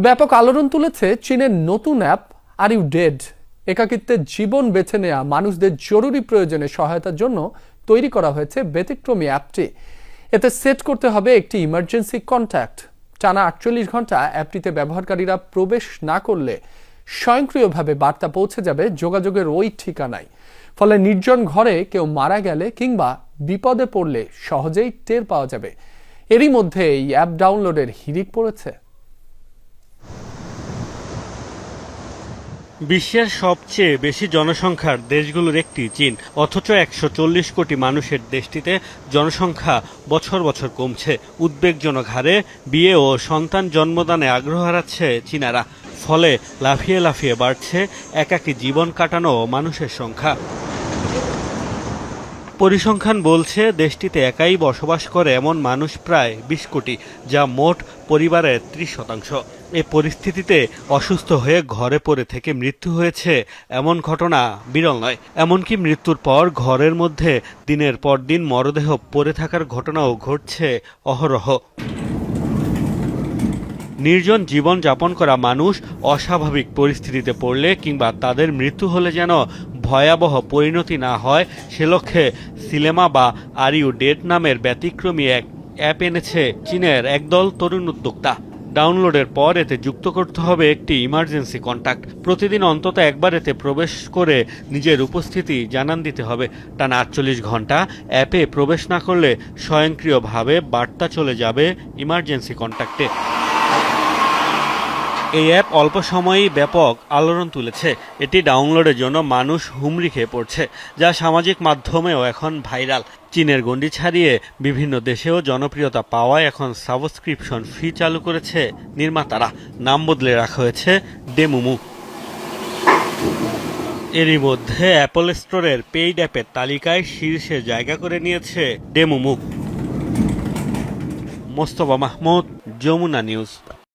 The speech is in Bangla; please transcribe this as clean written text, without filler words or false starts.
ব্যাপক আলোড়ন তুলেছে চীনের নতুন অ্যাপ আর ইউ ডেড। একাকিত্বের জীবন বেছে নেওয়া মানুষদের জরুরি প্রয়োজনে সহায়তার জন্য তৈরি করা হয়েছে ব্যতিক্রমী অ্যাপটি। এতে সেট করতে হবে একটি ইমার্জেন্সি কন্ট্যাক্ট। টানা 48 ঘন্টা অ্যাপটিতে ব্যবহারকারীরা প্রবেশ না করলে স্বয়ংক্রিয়ভাবে বার্তা পৌঁছে যাবে যোগাযোগের ওই ঠিকানায়। ফলে নির্জন ঘরে কেউ মারা গেলে কিংবা বিপদে পড়লে সহজেই টের পাওয়া যাবে। এরই মধ্যে এই অ্যাপ ডাউনলোডের হিড়িক পড়েছে। বিশ্বের সবচেয়ে বেশি জনসংখ্যার দেশগুলোর একটি চীন, অথচ 140 কোটি মানুষের দেশটিতে জনসংখ্যা বছর বছর কমছে। উদ্বেগজনক হারে বিয়ে ও সন্তান জন্মদানে আগ্রহ হারাচ্ছে চীনারা। ফলে লাফিয়ে লাফিয়ে বাড়ছে একাকী জীবন কাটানো মানুষের সংখ্যা। পরিসংখ্যান বলছে দেশটিতে একাই বসবাস করে এমন মানুষ প্রায় 20 কোটি, যা মোট পরিবারের 30%। এ পরিস্থিতিতে অসুস্থ হয়ে ঘরে পড়ে থেকে মৃত্যু হয়েছে এমন ঘটনা বিরল নয়। এমনকি মৃত্যুর পর ঘরের মধ্যে দিনের পর দিন মরদেহ পড়ে থাকার ঘটনাও ঘটছে অহরহ। নির্জন জীবন যাপন করা মানুষ অস্বাভাবিক পরিস্থিতিতে পড়লে কিংবা তাদের মৃত্যু হলে যেন ভয়াবহ পরিণতি না হয় সে লক্ষ্যে সিলেমা বা আর ইউ ডেড নামের ব্যতিক্রমী এক অ্যাপ এনেছে চীনের একদল তরুণ উদ্যোক্তা। ডাউনলোডের পর এতে যুক্ত করতে হবে একটি ইমার্জেন্সি কন্ট্যাক্ট। প্রতিদিন অন্তত একবার এতে প্রবেশ করে নিজের উপস্থিতি জানান দিতে হবে। টানা 48 ঘন্টা অ্যাপে প্রবেশ না করলে স্বয়ংক্রিয়ভাবে বার্তা চলে যাবে ইমার্জেন্সি কন্ট্যাক্টে। এই অ্যাপ অল্প সময়েই ব্যাপক আলোড়ন তুলেছে। এটি ডাউনলোডের জন্য মানুষ হুমড়ি খেয়ে পড়ছে, যা সামাজিক মাধ্যমেও এখন ভাইরাল। চীনের গণ্ডি ছাড়িয়ে বিভিন্ন দেশেও জনপ্রিয়তা পাওয়ায় এখন সাবস্ক্রিপশন ফি চালু করেছে নির্মাতারা। নাম বদলে রাখা হয়েছে ডেমুমু। এরই মধ্যে অ্যাপল স্টোরের পেইড অ্যাপের তালিকায় শীর্ষে জায়গা করে নিয়েছে ডেমুমু। মোস্তফা মাহমুদ, যমুনা নিউজ।